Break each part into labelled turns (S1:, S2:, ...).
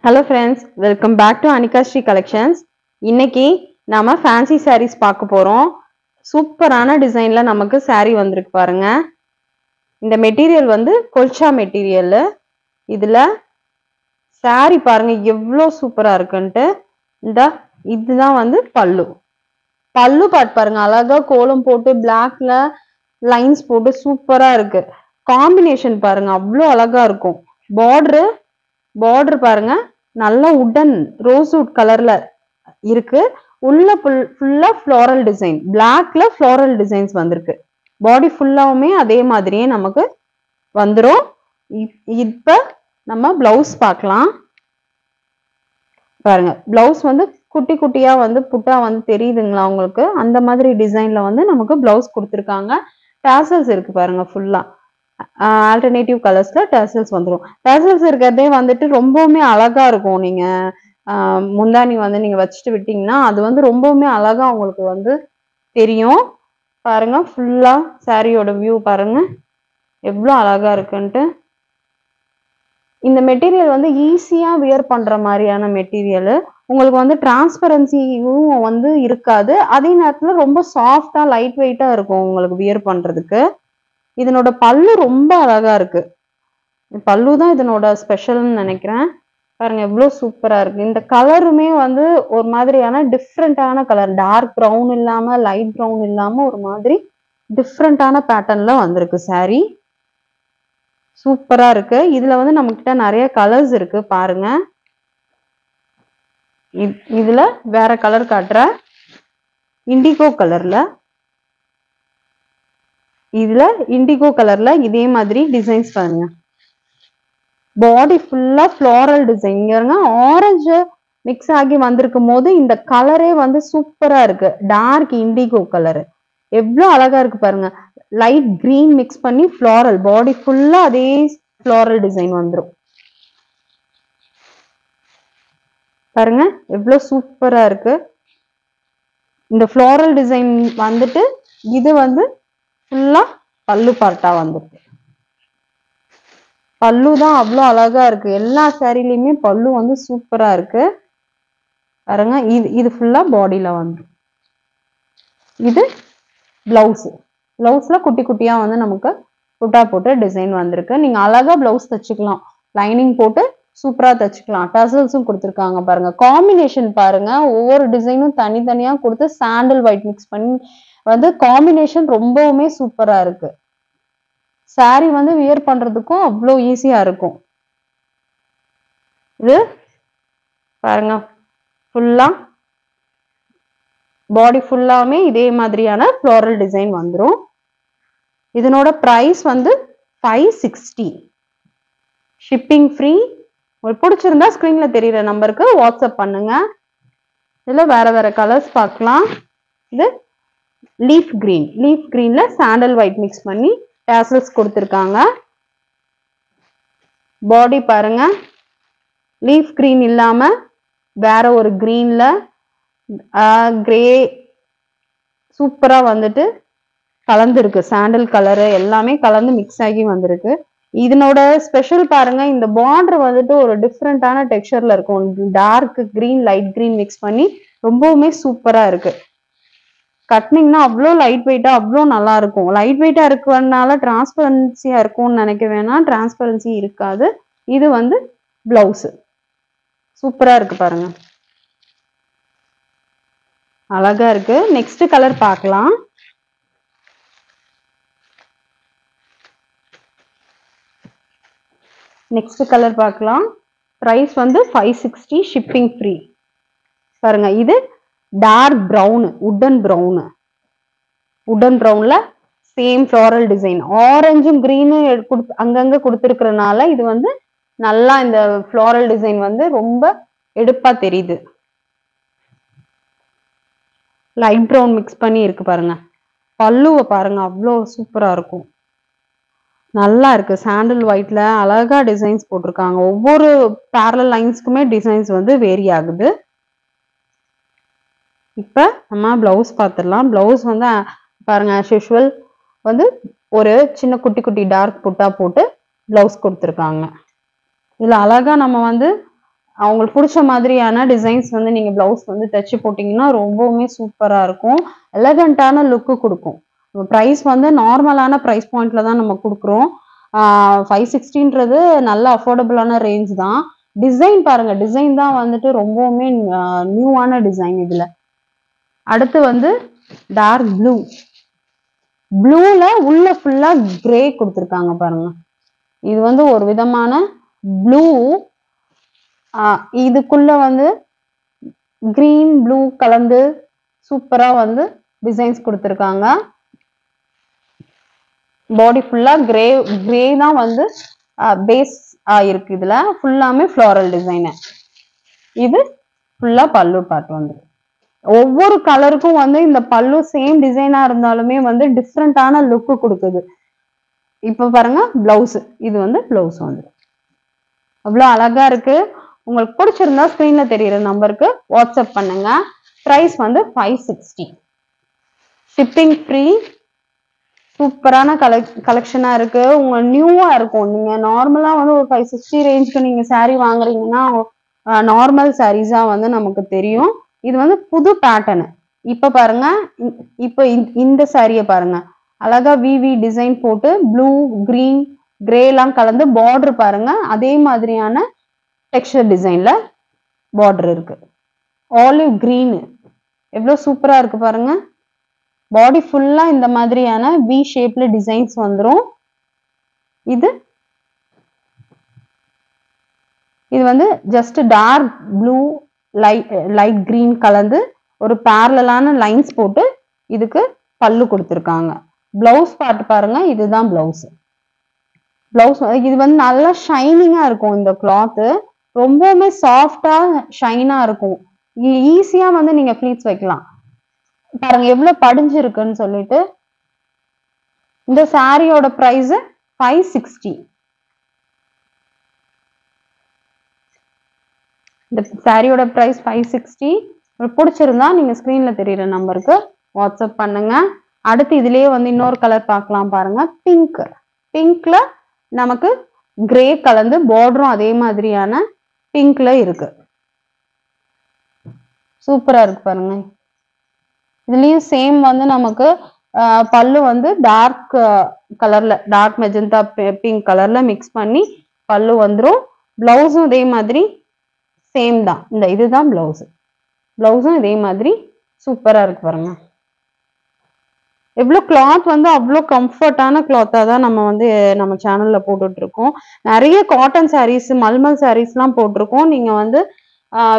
S1: Hello friends, welcome back to Anika Sri Collections. இன்னைக்கு நாம fancy sarees பார்க்க போறோம். சூப்பரான டிசைன்ல நமக்கு saree வந்திருக்கு பாருங்க. இந்த மெட்டீரியல் வந்து கொல்ச்சா மெட்டீரியல். இதுல saree பாருங்க எவ்வளவு சூப்பரா இருக்குன்னு. இதுதான் வந்து பல்லு. பல்லு பார்ட் பாருங்க அழகா கோலம் போட்டு blackல lines போட்டு சூப்பரா இருக்கு. காம்பினேஷன் பாருங்க அவ்வளவு அழகா இருக்கும். border பாருங்க நல்ல உடன் ரோஸ்வுட் கலர்ல இருக்கு. உள்ள ஃபுல்லா floral டிசைன் blackல floral டிசைன்ஸ் வந்திருக்கு. பாடி ஃபுல்லாவுமே அதே மாதிரியே நமக்கு வந்துரும். இப்ப நம்ம பிளவுஸ் பார்க்கலாம். பாருங்க பிளவுஸ் வந்து குட்டி குட்டியா வந்து புட்டா வந்து தெரியுதுங்களா உங்களுக்கு? அந்த மாதிரி டிசைன்ல வந்து நமக்கு பிளவுஸ் கொடுத்திருக்காங்க. டாசல்ஸ் இருக்கு பாருங்க ஃபுல்லா. ஆல்டர்னேட்டிவ் கலர்ஸ்ல டர்சல்ஸ் வந்துடும். டர்சல்ஸ் இருக்கிறதே வந்துட்டு ரொம்பவுமே அழகா இருக்கும். நீங்க முந்தானி வந்து நீங்க வச்சுட்டு விட்டீங்கன்னா அது வந்து ரொம்பவுமே அழகா உங்களுக்கு வந்து தெரியும். பாருங்க ஃபுல்லா சாரியோட வியூ பாருங்க எவ்வளவு அழகா இருக்குன்ட்டு. இந்த மெட்டீரியல் வந்து ஈஸியா வியர் பண்ற மாதிரியான மெட்டீரியல். உங்களுக்கு வந்து டிரான்ஸ்பரன்சியும் வந்து இருக்காது. அதே நேரத்துல ரொம்ப சாஃப்டா லைட் வெயிட்டா இருக்கும் உங்களுக்கு வியர் பண்றதுக்கு. இதனோட பல்லு ரொம்ப அழகா இருக்கு. பல்லு தான் இதனோட ஸ்பெஷல்னு நினைக்கிறேன். பாருங்க எவ்வளவு சூப்பரா இருக்கு. இந்த கலருமே வந்து ஒரு மாதிரியான டிஃப்ரெண்டான கலர். டார்க் ப்ரௌன் இல்லாம லைட் ப்ரௌன் இல்லாம ஒரு மாதிரி டிஃப்ரெண்டான பேட்டர்ன்ல வந்திருக்கு சாரி. சூப்பரா இருக்கு. இதுல வந்து நம்ம கிட்ட நிறைய கலர்ஸ் இருக்கு பாருங்க. இதுல வேற கலர் காட்டுற இண்டிகோ கலர்ல. இதுல இண்டிகோ கலர்ல இதே மாதிரி டிசைன்ஸ் பாருங்க. பாடி ஃபுல்லா ஃப்ளோரல் டிசைன். ஆரஞ்சு மிக்ஸ் ஆகி வந்திருக்கும் போது இந்த கலரே வந்து சூப்பரா இருக்கு. டார்க் இண்டிகோ கலர் எவ்வளவு அழகா இருக்கு பாருங்க. லைட் கிரீன் மிக்ஸ் பண்ணி ஃப்ளோரல் பாடி ஃபுல்லா அதே ஃப்ளோரல் டிசைன் வந்துடும். பாருங்க எவ்வளவு சூப்பரா இருக்கு. இந்த ஃப்ளோரல் டிசைன் வந்துட்டு இது வந்து ஃபுல்லா பல்லு பார்ட்டா வந்துருக்கு. பல்லு தான் அவ்வளோ அழகா இருக்கு. எல்லா சாரிலையுமே பல்லு வந்து சூப்பரா இருக்கு பாருங்க. இது ஃபுல்லா பாடியில வந்து இது பிளவுஸ். பிளவுஸ்ல குட்டி குட்டியா வந்து நமக்கு புட்டா போட்டு டிசைன் வந்திருக்கு. நீங்க அழகா பிளவுஸ் தச்சுக்கலாம். லைனிங் போட்டு சூப்பரா தச்சுக்கலாம். டசல்ஸும் கொடுத்துருக்காங்க பாருங்க. காம்பினேஷன் பாருங்க ஒவ்வொரு டிசைனும் தனித்தனியா கொடுத்து சாண்டல் ஒயிட் மிக்ஸ் பண்ணி வந்து காம்பினேஷன் ரொம்பவுமே சூப்பரா இருக்கு. சாரி வந்து வியர் பண்றதுக்கும் அவ்வளோ ஈஸியா இருக்கும். இது பாருங்க ஃபுல்லா பாடி ஃபுல்லாமே இதே மாதிரியான ஃப்ளோரல் டிசைன் வந்துடும். இதனோட பிரைஸ் வந்து 560. Shipping free. உங்களுக்கு பிடிச்சிருந்தா ஸ்கிரீன்ல தெரியுற நம்பருக்கு வாட்ஸ்அப் பண்ணுங்க. இதுல வேற வேற கலர்ஸ் பார்க்கலாம். இது லீஃப் கிரீன். லீஃப் கிரீன்ல சாண்டல் ஒயிட் மிக்ஸ் பண்ணி டாசல்ஸ் கொடுத்திருக்காங்க. பாடி பாருங்க லீஃப் கிரீன் இல்லாம வேற ஒரு கிரீன்ல கிரே சூப்பரா வந்துட்டு கலந்துருக்கு. சாண்டல் கலரு எல்லாமே கலந்து மிக்ஸ் ஆகி வந்திருக்கு. இதனோட ஸ்பெஷல் பாருங்க இந்த பார்டர் வந்துட்டு ஒரு டிஃப்ரெண்டான டெக்ஸ்சர்ல இருக்கும். Dark green light green mix பண்ணி ரொம்பவுமே சூப்பரா இருக்கு. கட்டினீங்கன்னா அவ்வளோ லைட் வெயிட்டா அவ்வளோ நல்லா இருக்கும். லைட் வெயிட்டா இருக்கிறதுனால டிரான்ஸ்பரன்சியா இருக்கும்னு நினைக்க வேணாம். டிரான்ஸ்பரன்சி இருக்காது. இது வந்து பிளவுஸ் சூப்பரா இருக்கு பாருங்க. அழகா இருக்கு. நெக்ஸ்ட் கலர் பார்க்கலாம். நெக்ஸ்ட் கலர் பார்க்கலாம். பிரைஸ் வந்து 560. Shipping free. பாருங்க இது டார்க் ப்ரௌன் உடன் ப்ரௌன். உடன் ப்ரௌன்ல சேம் ஃப்ளாரல் டிசைன் ஆரஞ்சும் கிரீனும் அங்கங்க கொடுத்துருக்கறனால இது வந்து நல்லா இந்த ஃப்ளாரல் டிசைன் வந்து ரொம்ப எடுப்பா தெரியுது. லைட் ப்ரௌன் மிக்ஸ் பண்ணி இருக்கு பாருங்க. பல்லுவை பாருங்க, அவ்வளோ சூப்பரா இருக்கும். நல்லா இருக்கு. சாண்டில் ஒயிட்ல அழகா டிசைன்ஸ் போட்டிருக்காங்க. ஒவ்வொரு பேரலல் லைன்ஸ்க்குமே டிசைன்ஸ் வந்து வேரி ஆகுது. இப்ப நம்ம பிளவுஸ் பார்த்துடலாம். பிளவுஸ் வந்து பாருங்க, ஆஸ் யூஷுவல் வந்து ஒரு சின்ன குட்டி குட்டி டார்க் புட்டா போட்டு பிளவுஸ் கொடுத்துருக்காங்க. இதுல அழகா நம்ம வந்து அவங்களுக்கு பிடிச்ச மாதிரியான டிசைன்ஸ் வந்து நீங்க பிளவுஸ் வந்து தைச்சு போட்டீங்கன்னா ரொம்பவுமே சூப்பரா இருக்கும். எலகண்டான லுக்கு கொடுக்கும். ப்ரைஸ் வந்து நார்மலான ப்ரைஸ் பாயிண்ட்ல தான் நம்ம கொடுக்குறோம். 560ன்றது நல்ல அஃபோர்டபுளான ரேஞ்ச் தான். டிசைன் பாருங்க, டிசைன் தான் வந்துட்டு ரொம்பவுமே நியூவான டிசைன். இதுல அடுத்து வந்து டார்க் ப்ளூ. ப்ளூல உள்ள ஃபுல்லா கிரே கொடுத்துருக்காங்க பாருங்க. இது வந்து ஒரு விதமான ப்ளூ, இதுக்குள்ள வந்து கிரீன் ப்ளூ கலந்து சூப்பரா வந்து டிசைன்ஸ் கொடுத்துருக்காங்க. பாடி ஃபுல்லா கிரே கிரே தான் வந்து பேஸ் ஆயிருக்கு. இதுல ஃபுல்லாமே ஃப்ளாரல் டிசைன். இது ஃபுல்லா பல்லு பார்ட் வந்து ஒவ்வொரு கலருக்கும் வந்து இந்த பல்லு சேம் டிசைனா இருந்தாலுமே வந்து டிஃப்ரெண்டான லுக்கு கொடுக்குது. இப்ப பாருங்க பிளவுஸ், இது வந்து பிளவுஸ் வந்து அவ்வளோ அழகா இருக்கு. உங்களுக்கு பிடிச்சிருந்தா ஸ்கிரீன்ல தெரியுற நம்பருக்கு வாட்ஸ்அப் பண்ணுங்க. பிரைஸ் வந்து 560. Shipping free. சூப்பரான கலெக்ஷனா இருக்கு. உங்க நியூவா இருக்கும். நீங்க நார்மலா வந்து ஒரு 560 ரேஞ்சுக்கு நீங்க சாரீ வாங்குறீங்கன்னா நார்மல் சாரீஸா வந்து நமக்கு தெரியும். இது வந்து புது பேட்டர்னு. இப்ப பாருங்க, இப்ப இந்த சாரியை பாருங்க, அழகா விவி டிசைன் போட்டு ப்ளூ கிரீன் கிரே எல்லாம் கலந்து பார்டர் பாருங்க, அதே மாதிரியான டெக்ஸ்சர் டிசைன்ல பார்டர் இருக்கு. ஆலிவ் கிரீன் எவ்வளவு சூப்பரா இருக்கு பாருங்க. பாடி ஃபுல்லா இந்த மாதிரியான வி ஷேப்ல டிசைன்ஸ் வந்துரும். இது வந்து just dark blue light green கலந்து ஒரு பேரலான லைன்ஸ் போட்டு இதுக்கு பல்லு கொடுத்துருக்காங்க. பிளவுஸ் பார்ட் பாருங்க, இதுதான் பிளவுஸ். பிளவுஸ் இது வந்து நல்லா ஷைனிங்கா இருக்கும். இந்த கிளாத் ரொம்பவுமே சாஃப்டா ஷைனா இருக்கும். ஈஸியா வந்து நீங்க ஃபிளீட்ஸ் வைக்கலாம். பாருங்க எவ்வளவு படிஞ்சிருக்குன்னு சொல்லிட்டு. இந்த சாரியோட பிரைஸ் 560. இந்த சாரியோட பிரைஸ் 560. பிடிச்சிருந்தா நீங்க ஸ்கிரீன்ல தெரியுற நம்பருக்கு வாட்ஸ்அப் பண்ணுங்க. அடுத்து இதுலயே வந்து இன்னொரு கலர் பார்க்கலாம் பாருங்க. பிங்க். பிங்க்ல நமக்கு கிரே கலந்து பார்டரும் அதே மாதிரியான பிங்க்ல இருக்கு. சூப்பரா இருக்கு பாருங்க. இதுலயும் சேம் வந்து நமக்கு பல்லு வந்து டார்க் கலர்ல, டார்க் மெஜந்தா பிங்க் கலர்ல மிக்ஸ் பண்ணி பல்லு வந்துரும். பிளவுஸும் இதே மாதிரி சேம் தான். இந்த இதுதான் பிளவுஸ். பிளவுஸும் இதே மாதிரி சூப்பரா இருக்கு பாருங்க. எவ்வளவு கிளாத் வந்து அவ்வளோ கம்ஃபர்டான கிளாத்தா தான் நம்ம வந்து நம்ம சேனல்ல போட்டுட்டு இருக்கோம். நிறைய காட்டன் சாரீஸ், மல்மல் சாரீஸ் எல்லாம் போட்டிருக்கோம். நீங்க வந்து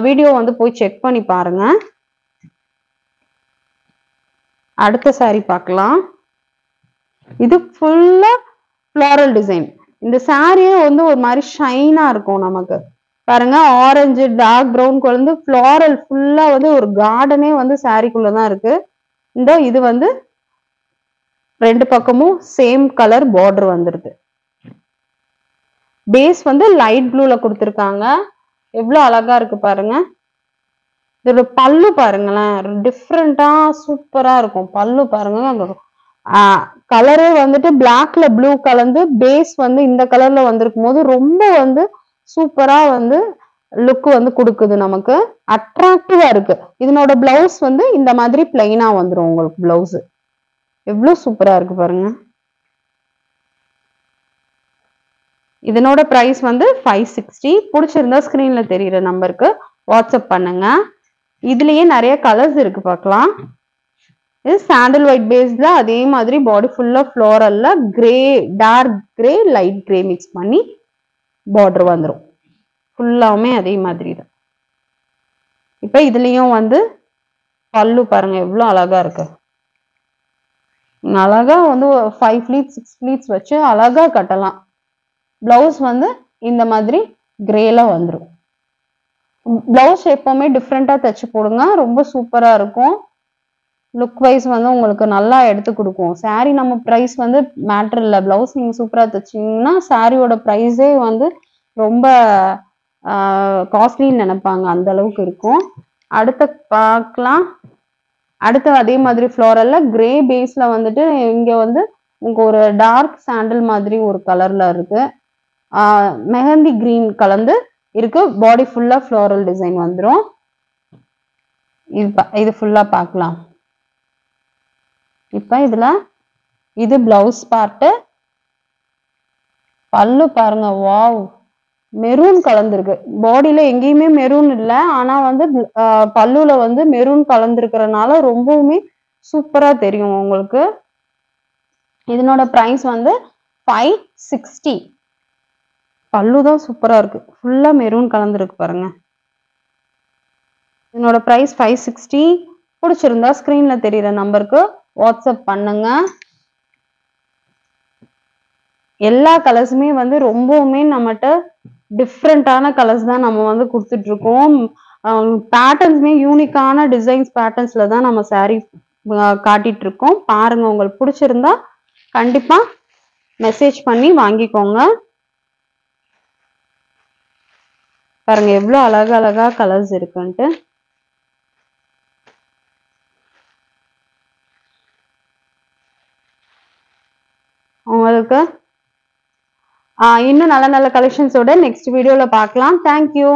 S1: வீடியோ வந்து போய் செக் பண்ணி பாருங்க. அடுத்த சாரி பார்க்கலாம். இது ஃபுல்லா ஃப்ளாரல் டிசைன். இந்த சாரியே வந்து ஒரு மாதிரி ஷைனா இருக்கும் நமக்கு. பாருங்க, ஆரஞ்சு டார்க் ப்ரௌன் கலந்து ஃப்ளாரல் ஃபுல்லா வந்து ஒரு கார்டனே வந்து சாரிக்குள்ளதான் இருக்கு. இந்த இது வந்து ரெண்டு பக்கமும் சேம் கலர் பார்டர் வந்துருது. பேஸ் வந்து லைட் ப்ளூல கொடுத்துருக்காங்க. எவ்வளவு அழகா இருக்கு பாருங்க. இதோட பல்லு பாருங்களேன், டிஃப்ரெண்டா சூப்பரா இருக்கும். பல்லு பாருங்க, கலரே வந்துட்டு பிளாக்ல ப்ளூ கலந்து பேஸ் வந்து இந்த கலர்ல வந்திருக்கும் போது ரொம்ப வந்து சூப்பரா வந்து லுக் வந்து கொடுக்குது. நமக்கு அட்ராக்டிவா இருக்கு. இதனோட பிளவுஸ் வந்து இந்த மாதிரி பிளைனா வந்துரும். உங்களுக்கு பிளவுஸ் எவ்வளவு சூப்பரா இருக்கு பாருங்க. இதனோட பிரைஸ் வந்து 560. பிடிச்சிருந்தா ஸ்கிரீன்ல தெரியுற நம்பருக்கு வாட்ஸ்அப் பண்ணுங்க. இதுலயே நிறைய கலர்ஸ் இருக்கு, பார்க்கலாம். இது சாண்டல் ஒயிட் பேஸ்ல அதே மாதிரி பாடி ஃபுல்லா ஃப்ளோரல்ல grey, dark grey light grey mix பண்ணி பார்டர் வந்துரும். ஃபுல்லாவுமே அதே மாதிரி தான். இப்ப இதுலயும் வந்து பல்லு பாருங்க எவ்வளவு அழகா இருக்கு. அழகா வந்து 5 ஃபிளீட்ஸ் 6 ஃபிளீட்ஸ் வச்சு அழகா கட்டலாம். பிளவுஸ் வந்து இந்த மாதிரி கிரேல வந்துரும். பிளவுஸ் எப்பவுமே டிஃப்ரெண்டா தச்சு போடுங்க. ரொம்ப சூப்பரா இருக்கும். லுக் வைஸ் வந்து உங்களுக்கு நல்லா எடுத்து குடுக்கும். சாரி நம்ம பிரைஸ் வந்து மேட்டர் இல்ல. பிளவுஸ் நீங்க சூப்பரா தச்சீங்கன்னா, சாரியோட பிரைஸே வந்து ரொம்ப காஸ்ட்லின்னு நெனைப்பாங்க. அந்த அளவுக்கு இருக்கும். அடுத்து பார்க்கலாம். அடுத்து அதே மாதிரி ஃப்ளோரல்ல கிரே பேஸ்ல வந்துட்டு இங்க வந்து உங்களுக்கு ஒரு டார்க் சாண்டல் மாதிரி ஒரு கலர்ல இருக்கு. மெஹந்தி கிரீன் கலந்து இருக்கு. பாடி ஃபுல்லா ஃப்ளோரல் டிசைன் வந்துரும். இது ஃபுல்லா பார்க்கலாம். இப்ப இதுல இது பிளவுஸ் பார்ட். பல்லு பாருங்க. வாவ்! மெரூன் கலந்திருக்கு. பாடியில எங்கேயுமே மெரூன் இல்ல. ஆனா வந்து பல்லுல வந்து மெரூன் கலந்திருக்கிறனால ரொம்பவுமே சூப்பரா தெரியும் உங்களுக்கு. இதனோட பிரைஸ் வந்து 560. பல்லு தான் சூப்பரா இருக்கு. ஃபுல்லா மெரூன் கலந்திருக்கு பாருங்க. இதனோட பிரைஸ் 560. பிடிச்சிருந்தா ஸ்கிரீன்ல தெரியுற நம்பருக்கு வாட்ஸ்அப் பண்ணுங்க. எல்லா கலர்ஸுமே வந்து ரொம்பவுமே நம்மகிட்ட டிஃப்ரெண்டான கலர்ஸ் தான் நம்ம வந்து கொடுத்துட்டு இருக்கோம். பேட்டர்ன்ஸுமே யூனிக்கான டிசைன்ஸ் பேட்டர்ன்ஸ்ல தான் நம்ம சாரி காட்டிட்டு இருக்கோம். பாருங்க, உங்களுக்கு பிடிச்சிருந்தா கண்டிப்பா மெசேஜ் பண்ணி வாங்கிக்கோங்க. பாருங்க எவ்வளவு அழகழகா கலர்ஸ் இருக்குன்ட்டு. உங்களுக்கு இன்னும் நல்ல நல்ல கலெக்ஷன்ஸோட நெக்ஸ்ட் வீடியோல பார்க்கலாம். தேங்க்யூ.